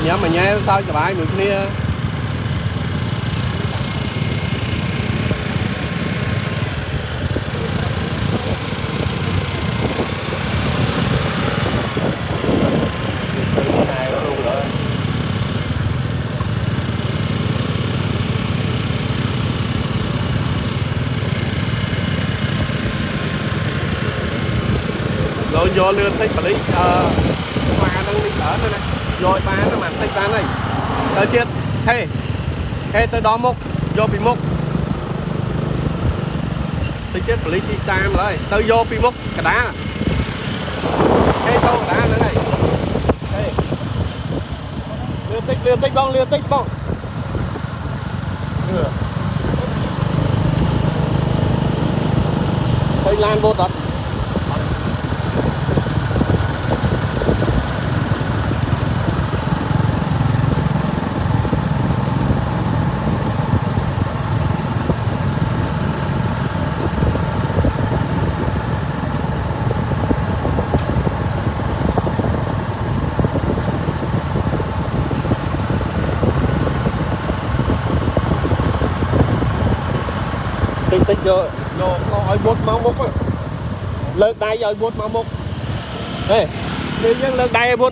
nhắm mà nhé sao cho bài người kia rồi vô lươn thích mà đi hoa đang đi ở đây này rồi ba nó mặt thích ra này tới chết hey hey tới đó mốc vô bị mốc tới chết xử lý chi tam rồi tới vô bị mốc cả đá hey đâu cả đá nữa này hey lươn tích bông thấy lan vô thật tích vô ơi bút máu mốc á lợt đai rồi bút máu mốc đây đi dân lợt đai bút